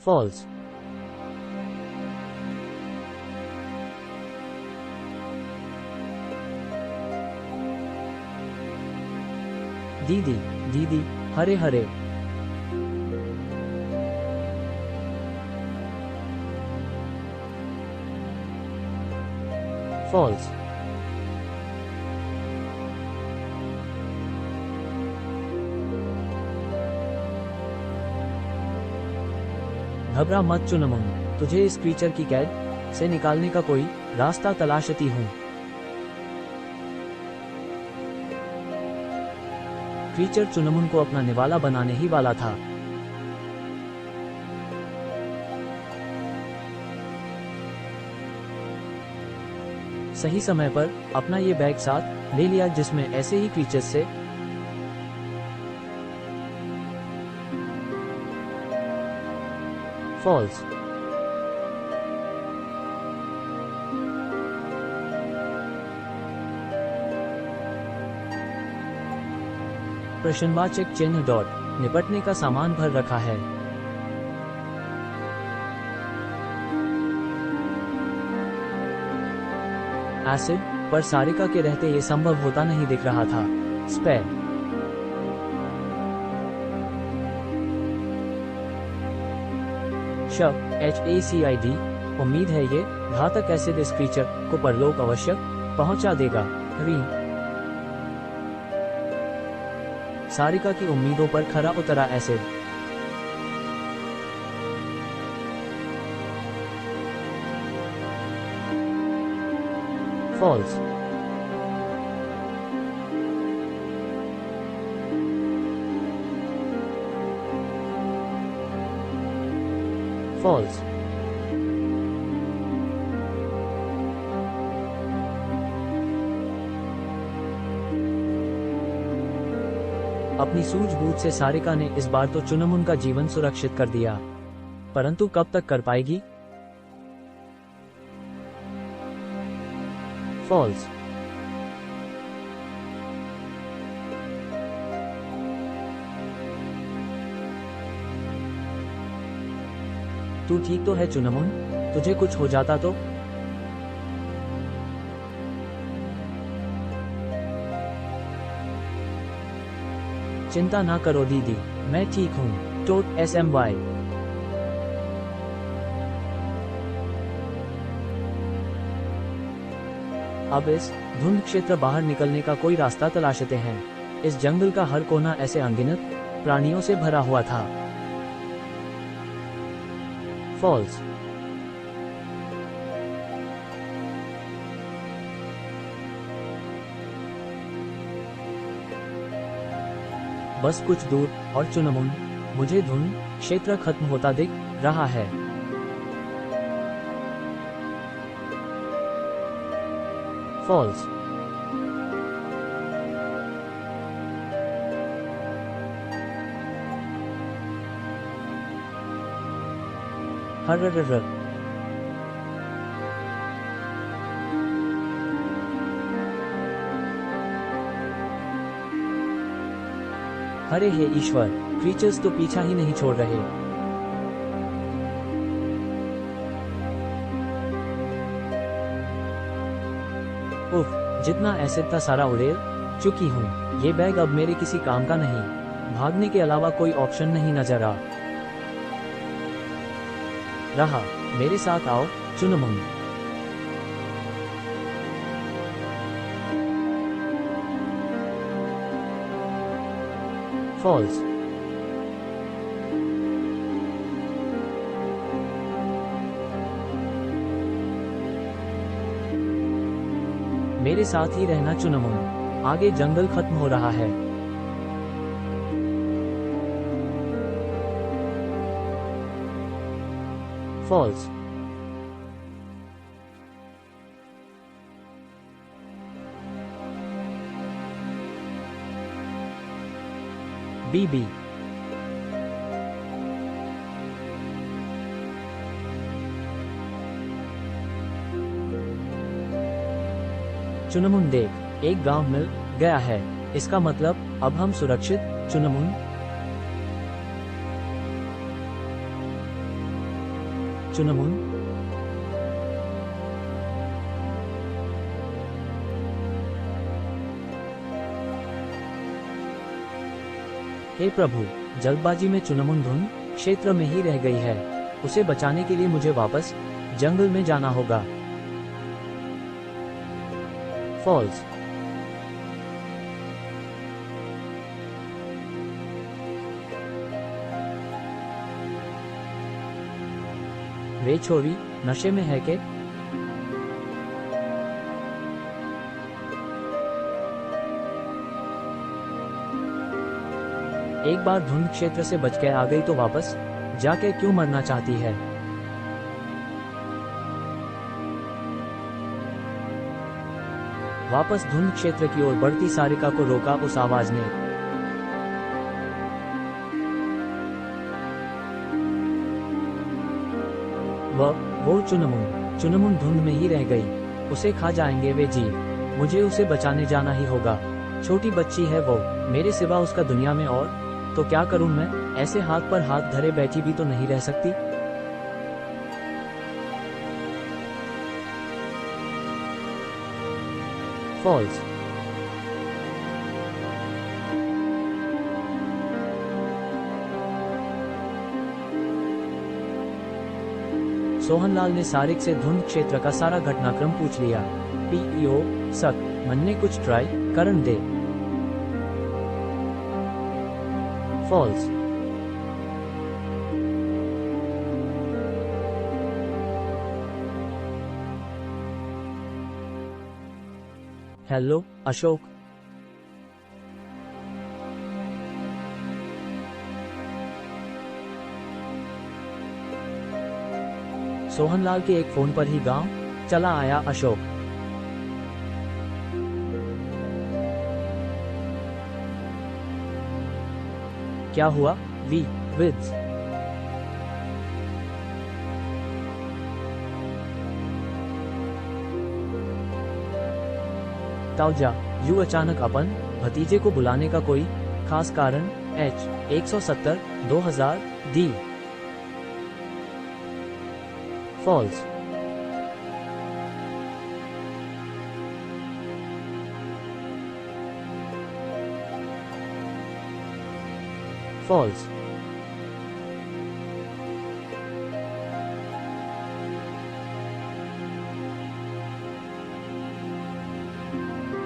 False. दीदी दीदी Hare Hare. False. घबरा मत चुनमुन, तुझे इस क्रीचर की कैद से निकालने का कोई रास्ता तलाशती हूँ। क्रीचर चुनमुन को अपना निवाला बनाने ही वाला था। सही समय पर अपना ये बैग साथ ले लिया जिसमें ऐसे ही क्रीचर्स से फॉल्स। प्रश्नवाचक चिन्ह डॉट निपटने का सामान भर रखा है। एसिड पर सारिका के रहते ये संभव होता नहीं दिख रहा था। स्पेयर। शव HACID। उम्मीद है ये घातक एसिड इस क्रीचर को परलोक अवश्य पहुंचा देगा। रीन। सारिका की उम्मीदों पर खरा उतरा एसिड। फॉल्स। फॉल्स। अपनी सूझबूझ से सारिका ने इस बार तो चुनमुन का जीवन सुरक्षित कर दिया, परंतु कब तक कर पाएगी? फॉल्स। तू ठीक तो है चुनमुन? तुझे कुछ हो जाता तो? चिंता ना करो दीदी, मैं ठीक हूँ। टोट SMY। अब इस धुंध क्षेत्र बाहर निकलने का कोई रास्ता तलाशते हैं। इस जंगल का हर कोना ऐसे अनगिनत प्राणियों से भरा हुआ था। फॉल्स। बस कुछ दूर और चुनमुन, मुझे धुंध क्षेत्र खत्म होता दिख रहा है। फॉल्स। हर्रर्रर्र। हरे हे ईश्वर, क्रीचर्स तो पीछा ही नहीं छोड़ रहे। उफ, जितना एसिड था सारा उड़ेल चुकी हूँ। ये बैग अब मेरे किसी काम का नहीं। भागने के अलावा कोई ऑप्शन नहीं नजर आ रहा। मेरे साथ आओ चुनमुन। फॉल्स। मेरे साथ ही रहना चुनमुन, आगे जंगल खत्म हो रहा है। फॉल्स। BB। चुनमुन देख, एक गांव मिल गया है। इसका मतलब अब हम सुरक्षित। चुनमुन। चुनमुन। हे प्रभु, जल्दबाजी में चुनमुन धुंध क्षेत्र में ही रह गई है। उसे बचाने के लिए मुझे वापस जंगल में जाना होगा। फॉल्स। वे छोरी नशे में है के? एक बार धुंध क्षेत्र से बच के आ गई तो वापस जाके क्यों मरना चाहती है? वापस धुंध क्षेत्र की ओर बढ़ती सारिका को रोका उस आवाज ने। वो चुनमुन धुंध में ही रह गई। उसे खा जाएंगे वे जीव। मुझे उसे बचाने जाना ही होगा। छोटी बच्ची है वो, मेरे सिवा उसका दुनिया में और तो क्या करूं मैं? ऐसे हाथ पर हाथ धरे बैठी भी तो नहीं रह सकती। फॉल्स। सोहनलाल ने सारिक से धुंध क्षेत्र का सारा घटनाक्रम पूछ लिया। पीईओ सक मन ने कुछ ट्राई करन दे। फॉल्स। हेलो अशोक। सोहनलाल के एक फोन पर ही गांव चला आया अशोक। क्या हुआ विद्स? ताऊजा, यू अचानक अपन भतीजे को बुलाने का कोई खास कारण? H170 2000 दी। फॉल्स। फॉल्स।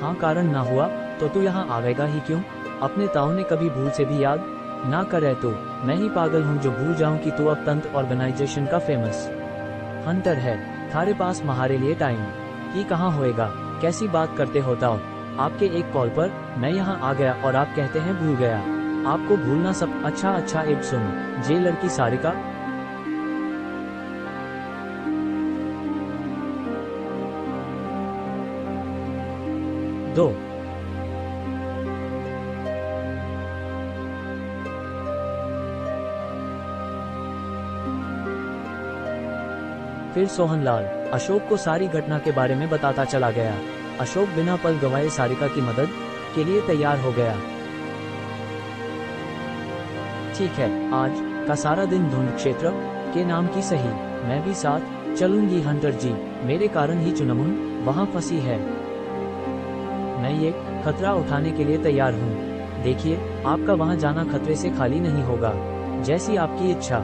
हाँ, कारण ना हुआ तो तू यहाँ आवेगा ही क्यों? अपने ताऊ ने कभी भूल से भी याद ना करे तो मैं ही पागल हूँ जो भूल जाऊं कि तू अब तंत्र ऑर्गेनाइजेशन का फेमस हंटर है। थारे पास महारे लिए टाइम ही कहाँ होएगा? कैसी बात करते हो ताऊ? आपके एक कॉल पर मैं यहाँ आ गया और आप कहते हैं भूल गया। आपको भूलना सब अच्छा इब सुन, जे लड़की सारिका। दो। फिर सोहनलाल अशोक को सारी घटना के बारे में बताता चला गया। अशोक बिना पल गवाए सारिका की मदद के लिए तैयार हो गया। ठीक है, आज का सारा दिन धुंध क्षेत्र के नाम की सही मैं भी साथ चलूंगी हंटर जी। मेरे कारण ही चुनमुन वहाँ फंसी है। मैं ये खतरा उठाने के लिए तैयार हूँ। देखिए, आपका वहाँ जाना खतरे से खाली नहीं होगा। जैसी आपकी इच्छा।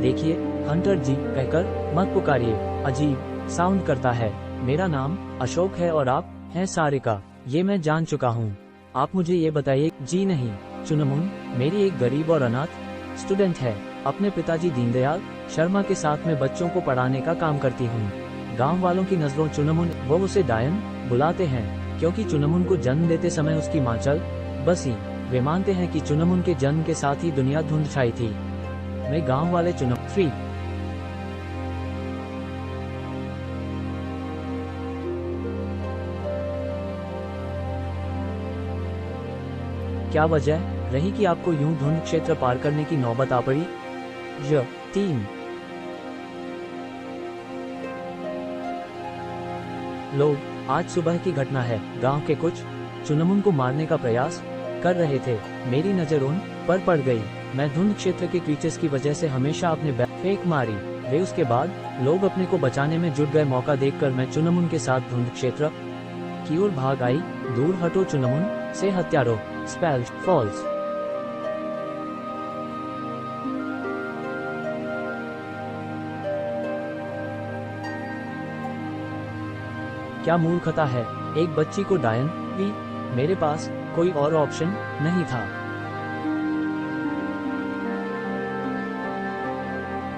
देखिए हंटर जी कहकर मत पुकारिए, अजीब साउंड करता है। मेरा नाम अशोक है और आप हैं सारिका। ये मैं जान चुका हूँ। आप मुझे ये बताइए। जी नहीं, चुनमुन मेरी एक गरीब और अनाथ स्टूडेंट है। अपने पिताजी दीनदयाल शर्मा के साथ में बच्चों को पढ़ाने का काम करती हूँ। गांव वालों की नजरों चुनमुन वो उसे डायन बुलाते हैं क्योंकि चुनमुन को जन्म देते समय उसकी माँ चल बसी। वे मानते हैं कि चुनमुन के जन्म के साथ ही दुनिया धुंध छाई थी। मैं गांव वाले चुनमुन फ्री। क्या वजह रही कि आपको यूं धुंध क्षेत्र पार करने की नौबत आ पड़ी? 3 लोग आज सुबह की घटना है। गांव के कुछ चुनमुन को मारने का प्रयास कर रहे थे। मेरी नजर उन पर पड़ गई। मैं धुंध क्षेत्र के क्रीचर्स की वजह से हमेशा अपने फेंक मारी। वे उसके बाद लोग अपने को बचाने में जुट गए। मौका देखकर मैं चुनमुन के साथ धुंध क्षेत्र की ओर भाग आई। दूर हटो चुनमुन से हत्यारों। Spell falls. क्या मूर्खता है, एक बच्ची को डायन भी। मेरे पास कोई और ऑप्शन नहीं था।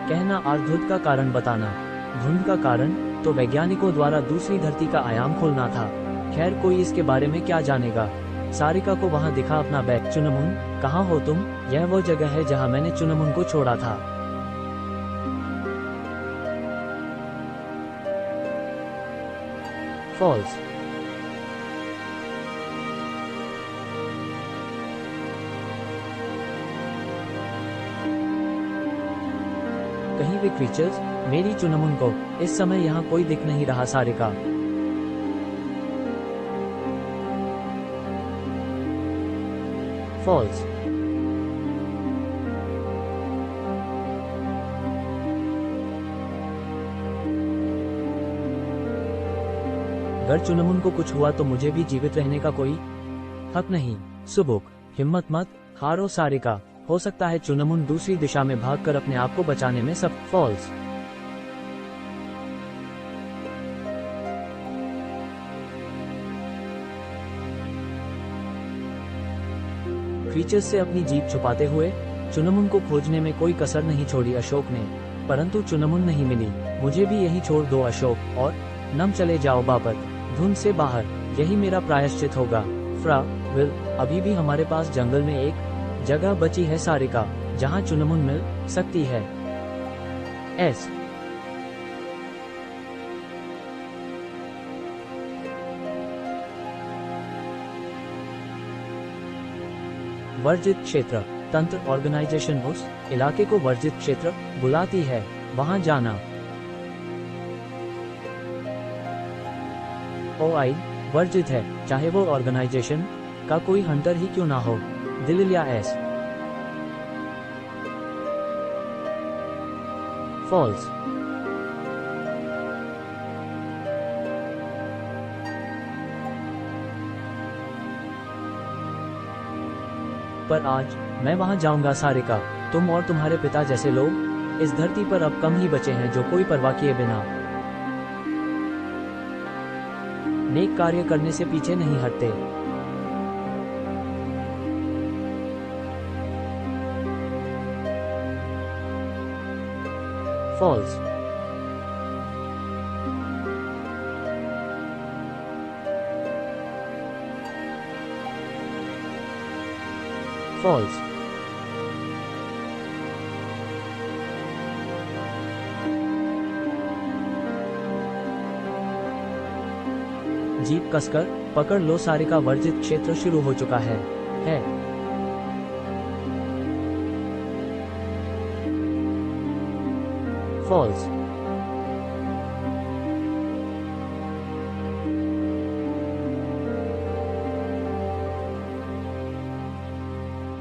कहना धुंध का कारण बताना। धुंध का कारण तो वैज्ञानिकों द्वारा दूसरी धरती का आयाम खोलना था। खैर कोई इसके बारे में क्या जानेगा। सारिका को वहां दिखा अपना बैग। चुनमुन कहाँ हो तुम? यह वो जगह है जहां मैंने चुनमुन को छोड़ा था। फॉल्स। कहीं वे क्रीचर्स मेरी चुनमुन को। इस समय यहाँ कोई दिख नहीं रहा। सारिका। फॉल्स। अगर चुनमुन को कुछ हुआ तो मुझे भी जीवित रहने का कोई हक नहीं। सुबुक हिम्मत मत हारो सारिका। हो सकता है चुनमुन दूसरी दिशा में भागकर अपने आप को बचाने में सब। फॉल्स। क्रीचर्स से अपनी जीप छुपाते हुए चुनमुन को खोजने में कोई कसर नहीं छोड़ी अशोक ने। परंतु चुनमुन नहीं मिली। मुझे भी यही छोड़ दो अशोक और नम चले जाओ बापत धुंध से बाहर। यही मेरा प्रायश्चित होगा। फ्रा विल अभी भी हमारे पास जंगल में एक जगह बची है सारिका जहां चुनमुन मिल सकती है। एस। वर्जित क्षेत्र तंत्र ऑर्गेनाइजेशन उस इलाके को वर्जित क्षेत्र बुलाती है। वहां जाना। OI वर्जित है, चाहे वो ऑर्गेनाइजेशन का कोई हंटर ही क्यों ना हो। दिलिया एस। फॉल्स। पर आज मैं वहां जाऊंगा सारिका। तुम और तुम्हारे पिता जैसे लोग इस धरती पर अब कम ही बचे हैं जो कोई परवाह किए बिना नेक कार्य करने से पीछे नहीं हटते। फॉल्स। फॉल्स। जीप कसकर पकड़ लो सारिका। वर्जित क्षेत्र शुरू हो चुका है। फॉल्स।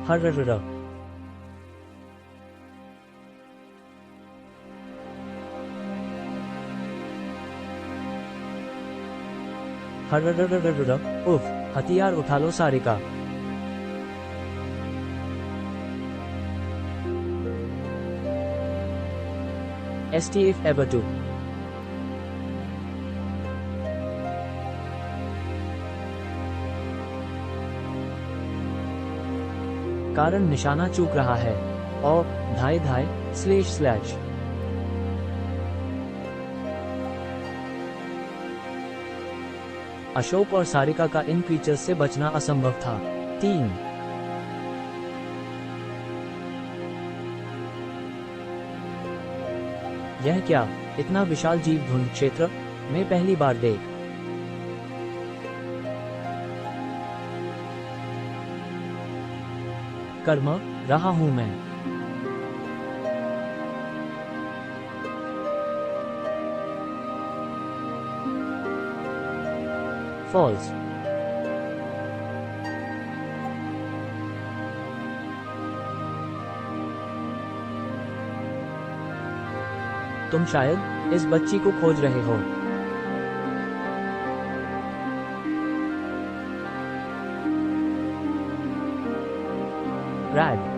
हर उफ, हथियार उठा लो सारिका। STF ever to कारण निशाना चूक रहा है। और धाए धाए // अशोक और सारिका का इन क्रीचर्स से बचना असंभव था। 3 यह क्या, इतना विशाल जीव धुंध क्षेत्र में पहली बार देख। कर्म रहा हूं मैं। फॉल्स। तुम शायद इस बच्ची को खोज रहे हो। ब्रैड,